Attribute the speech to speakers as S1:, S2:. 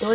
S1: 2